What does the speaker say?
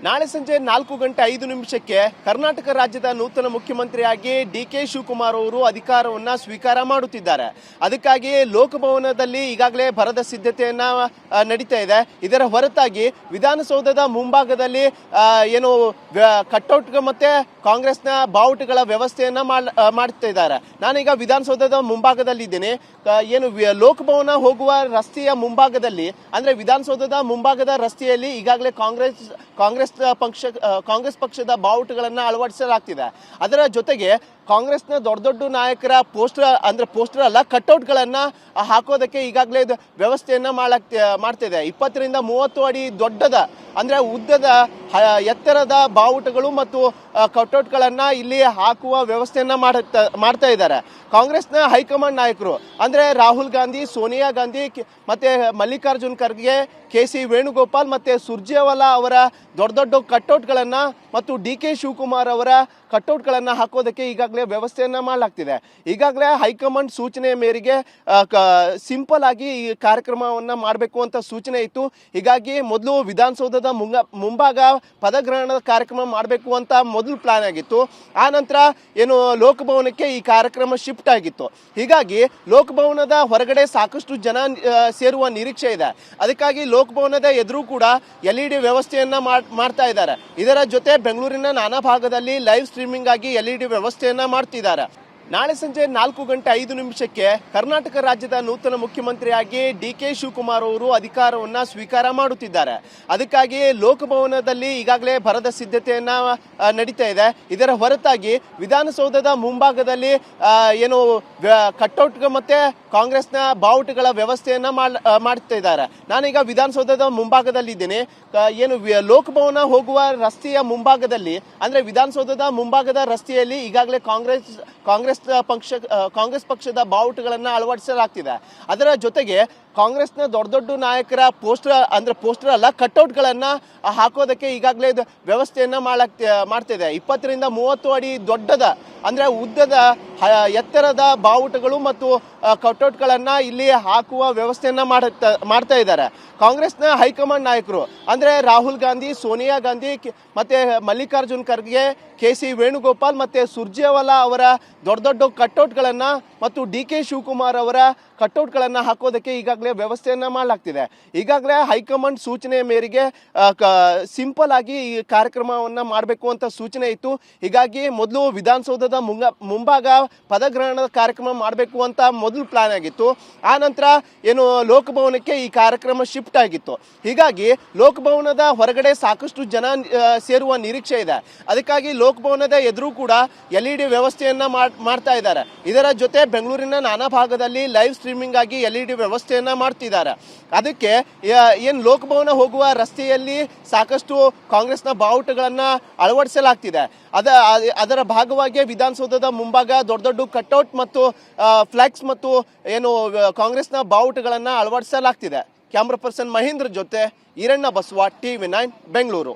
ನಾಳೆ ಸಂಜೆ 4:05 ಕರ್ನಾಟಕ ರಾಜ್ಯದ ನೂತನ ಮುಖ್ಯಮಂತ್ರಿಯಾಗಿ ಡಿ.ಕೆ. ಶಿವಕುಮಾರ್ ಅವರು ಅಧಿಕಾರವನ್ನ ಸ್ವೀಕಾರ ಮಾಡುತ್ತಿದ್ದಾರೆ. ಅದಕ್ಕಾಗಿ ಲೋಕಭವನದಲ್ಲಿ ಈಗಾಗಲೇ ಭರದ ಸಿದ್ಧತೆಯನ್ನ ನಡೀತಾ ಇದೆ. ಇದರ ಹೊರತಾಗಿ ವಿಧಾನಸೌಧದ ಮುಂಭಾಗದಲ್ಲಿ ಏನು ಕಟ್ಔಟ್ ಮತ್ತೆ ಕಾಂಗ್ರೆಸ್ನ ಬಾವುಟಗಳ ವ್ಯವಸ್ಥೆಯನ್ನ ಮಾಡ್ತಾ ಇದ್ದಾರೆ. ನಾನೀಗ ವಿಧಾನಸೌಧದ ಮುಂಭಾಗದಲ್ಲಿ ಇದ್ದೇನೆ. ಏನು ಲೋಕಭವನ ಹೋಗುವ ರಸ್ತೆಯ ಮುಂಭಾಗದಲ್ಲಿ ಅಂದ್ರೆ ವಿಧಾನಸೌಧದ ಮುಂಭಾಗದ ರಸ್ತೆಯಲ್ಲಿ ಈಗಾಗಲೇ ಕಾಂಗ್ರೆಸ್ ಪಕ್ಷದ ಬಾವುಟಗಳನ್ನು ಅಳವಡಿಸಲಾಗ್ತಿದೆ. ಅದರ ಜೊತೆಗೆ ಕಾಂಗ್ರೆಸ್ನ ದೊಡ್ಡ ನಾಯಕರ ಪೋಸ್ಟರ್ ಅಲ್ಲ ಕಟ್ಔಟ್ಗಳನ್ನ ಹಾಕೋದಕ್ಕೆ ಈಗಾಗಲೇ ವ್ಯವಸ್ಥೆಯನ್ನ ಮಾಡ್ತಿದೆ. 20 ರಿಂದ 30 ಅಡಿ ದೊಡ್ಡದ ಅಂದ್ರೆ ಉದ್ದದ ಎತ್ತರದ ಬಾವುಟಗಳು ಮತ್ತು ಕಟ್ಔಟ್ಗಳನ್ನ ಇಲ್ಲಿ ಹಾಕುವ ವ್ಯವಸ್ಥೆಯನ್ನ ಮಾಡ್ತಾ ಇದ್ದಾರೆ. ಕಾಂಗ್ರೆಸ್ನ ಹೈಕಮಾಂಡ್ ನಾಯಕರು ಅಂದ್ರೆ ರಾಹುಲ್ ಗಾಂಧಿ, ಸೋನಿಯಾ ಗಾಂಧಿ ಮತ್ತೆ ಮಲ್ಲಿಕಾರ್ಜುನ್ ಖರ್ಗೆ, ಕೆ.ಸಿ. ವೇಣುಗೋಪಾಲ್ ಮತ್ತೆ ಸುರ್ಜೇವಾಲಾ ಅವರ ದೊಡ್ಡ ಕಟ್ಔಟ್ಗಳನ್ನ ಮತ್ತು ಡಿ.ಕೆ. ಶಿವಕುಮಾರ್ ಅವರ ಕಟ್ಔಟ್ಗಳನ್ನ ಹಾಕೋದಕ್ಕೆ ಈಗಾಗಲೇ ವ್ಯವಸ್ಥೆಯನ್ನ ಮಾಡಲಾಗ್ತಿದೆ. ಈಗಾಗಲೇ ಹೈಕಮಾಂಡ್ ಸೂಚನೆ ಮೇರೆಗೆ ಸಿಂಪಲ್ ಆಗಿ ಈ ಕಾರ್ಯಕ್ರಮವನ್ನ ಮಾಡಬೇಕು ಅಂತ ಸೂಚನೆ ಇತ್ತು. ಹೀಗಾಗಿ ಮೊದಲು ವಿಧಾನಸೌಧದ ಮುಂಭಾಗ ಪದಗ್ರಹಣದ ಕಾರ್ಯಕ್ರಮ ಮಾಡಬೇಕು ಅಂತ ಮೊದಲು ಪ್ಲಾನ್ ಆಗಿತ್ತು. ಆ ನಂತರ ಏನು ಲೋಕಭವನಕ್ಕೆ ಈ ಕಾರ್ಯಕ್ರಮ ಶಿಫ್ಟ್ ಆಗಿತ್ತು. ಹೀಗಾಗಿ ಲೋಕಭವನದ ಹೊರಗಡೆ ಸಾಕಷ್ಟು ಜನ ಸೇರುವ ನಿರೀಕ್ಷೆ ಇದೆ. ಅದಕ್ಕಾಗಿ ಲೋಕಭವನದ ಎದುರು ಕೂಡ LED ವ್ಯವಸ್ಥೆಯನ್ನ ಮಾಡ್ತಾ ಇದ್ದಾರೆ. ಇದರ ಜೊತೆ ಬೆಂಗಳೂರಿನ ನಾನಾ ಭಾಗದಲ್ಲಿ ಲೈವ್ ಸ್ಟ್ರೀಮಿಂಗ್ ಆಗಿ LED ವ್ಯವಸ್ಥೆಯನ್ನ ಮಾಡ್ತಿದ್ದಾರೆ. ನಾಳೆ ಸಂಜೆ 4:05 ಕರ್ನಾಟಕ ರಾಜ್ಯದ ನೂತನ ಮುಖ್ಯಮಂತ್ರಿಯಾಗಿ ಡಿ.ಕೆ. ಶಿವಕುಮಾರ್ ಅವರು ಅಧಿಕಾರವನ್ನ ಸ್ವೀಕಾರ ಮಾಡುತ್ತಿದ್ದಾರೆ. ಅದಕ್ಕಾಗಿ ಲೋಕಭವನದಲ್ಲಿ ಈಗಾಗಲೇ ಭರದ ಸಿದ್ಧತೆಯನ್ನ ನಡೀತಾ ಇದೆ. ಇದರ ಹೊರತಾಗಿ ವಿಧಾನಸೌಧದ ಮುಂಭಾಗದಲ್ಲಿ ಏನು ಕಟ್ಔಟ್ ಮತ್ತೆ ಕಾಂಗ್ರೆಸ್ನ ಬಾವುಟಗಳ ವ್ಯವಸ್ಥೆಯನ್ನ ಮಾಡ್ತಾ ಇದ್ದಾರೆ. ನಾನೀಗ ವಿಧಾನಸೌಧದ ಮುಂಭಾಗದಲ್ಲಿ ಇದ್ದೇನೆ. ಏನು ಲೋಕಭವನ ಹೋಗುವ ರಸ್ತೆಯ ಮುಂಭಾಗದಲ್ಲಿ ಅಂದ್ರೆ ವಿಧಾನಸೌಧದ ಮುಂಭಾಗದ ರಸ್ತೆಯಲ್ಲಿ ಈಗಾಗಲೇ ಕಾಂಗ್ರೆಸ್ ಪಕ್ಷದ ಬಾವುಟಗಳನ್ನ ಅಳವಡಿಸಲಾಗ್ತಿದೆ. ಅದರ ಜೊತೆಗೆ ಕಾಂಗ್ರೆಸ್ನ ದೊಡ್ಡ ನಾಯಕರ ಪೋಸ್ಟರ್ ಅಲ್ಲ ಕಟ್ಔಟ್ಗಳನ್ನ ಹಾಕೋದಕ್ಕೆ ಈಗಾಗಲೇ ವ್ಯವಸ್ಥೆಯನ್ನ ಮಾಡ್ತಿದೆ. 20 ರಿಂದ 30 ಅಡಿ ದೊಡ್ಡದ ಅಂದ್ರೆ ಉದ್ದದ ಎತ್ತರದ ಬಾವುಟಗಳು ಮತ್ತು ಕಟ್ಔಟ್ಗಳನ್ನ ಇಲ್ಲಿ ಹಾಕುವ ವ್ಯವಸ್ಥೆಯನ್ನ ಮಾಡ್ತಾ ಇದ್ದಾರೆ. ಕಾಂಗ್ರೆಸ್ನ ಹೈಕಮಾಂಡ್ ನಾಯಕರು ಅಂದ್ರೆ ರಾಹುಲ್ ಗಾಂಧಿ, ಸೋನಿಯಾ ಗಾಂಧಿ ಮತ್ತೆ ಮಲ್ಲಿಕಾರ್ಜುನ್ ಖರ್ಗೆ, ಕೆ.ಸಿ. ವೇಣುಗೋಪಾಲ್ ಮತ್ತೆ ಸುರ್ಜೇವಾಲಾ ಅವರ ದೊಡ್ಡ ಕಟ್ಔಟ್ಗಳನ್ನ ಮತ್ತು ಡಿ.ಕೆ. ಶಿವಕುಮಾರ್ ಅವರ ಕಟ್ಔಟ್ಗಳನ್ನ ಹಾಕೋದಕ್ಕೆ ಈಗಾಗಲೇ ವ್ಯವಸ್ಥೆಯನ್ನ ಮಾಡಲಾಗ್ತಿದೆ. ಈಗಾಗಲೇ ಹೈಕಮಾಂಡ್ ಸೂಚನೆ ಮೇರೆಗೆ ಸಿಂಪಲ್ ಆಗಿ ಈ ಕಾರ್ಯಕ್ರಮವನ್ನ ಮಾಡಬೇಕು ಅಂತ ಸೂಚನೆ ಇತ್ತು. ಹೀಗಾಗಿ ಮೊದಲು ವಿಧಾನಸೌಧದ ಮುಂಭಾಗ ಪದಗ್ರಹಣದ ಕಾರ್ಯಕ್ರಮ ಮಾಡಬೇಕು ಅಂತ ಮೊದಲು ಪ್ಲಾನ್ ಆಗಿತ್ತು. ಆ ನಂತರ ಏನು ಲೋಕಭವನಕ್ಕೆ ಈ ಕಾರ್ಯಕ್ರಮ ಶಿಫ್ಟ್ ಆಗಿತ್ತು. ಹೀಗಾಗಿ ಲೋಕಭವನದ ಹೊರಗಡೆ ಸಾಕಷ್ಟು ಜನ ಸೇರುವ ನಿರೀಕ್ಷೆ ಇದೆ. ಅದಕ್ಕಾಗಿ ಲೋಕಭವನದ ಎದುರು ಕೂಡ LED ವ್ಯವಸ್ಥೆಯನ್ನ ಮಾಡ್ತಾ ಇದ್ದಾರೆ. ಇದರ ಜೊತೆ ಬೆಂಗಳೂರಿನ ನಾನಾ ಭಾಗದಲ್ಲಿ ಲೈವ್ ಸ್ಟ್ರೀಮಿಂಗ್ ಆಗಿ LED ವ್ಯವಸ್ಥೆಯನ್ನ ಮಾಡ್ತಿದ್ದಾರೆ. ಅದಕ್ಕೆ ಏನು ಲೋಕಭವನ ಹೋಗುವ ರಸ್ತೆಯಲ್ಲಿ ಸಾಕಷ್ಟು ಕಾಂಗ್ರೆಸ್ನ ಬಾವುಟಗಳನ್ನ ಅಳವಡಿಸಲಾಗ್ತಿದೆ. ಅದರ ಭಾಗವಾಗಿ ವಿಧಾನಸೌಧದ ಮುಂಭಾಗ ದೊಡ್ಡ ಕಟ್ಔಟ್ ಮತ್ತು ಫ್ಲೆಕ್ಸ್ ಮತ್ತು ಏನು ಕಾಂಗ್ರೆಸ್ನ ಬಾವುಟಗಳನ್ನ ಅಳವಡಿಸಲಾಗ್ತಿದೆ. ಕ್ಯಾಮ್ರಾ ಪರ್ಸನ್ ಮಹೇಂದ್ರ ಜೊತೆ ಈರಣ್ಣ ಬಸವ, TV9 ಬೆಂಗಳೂರು.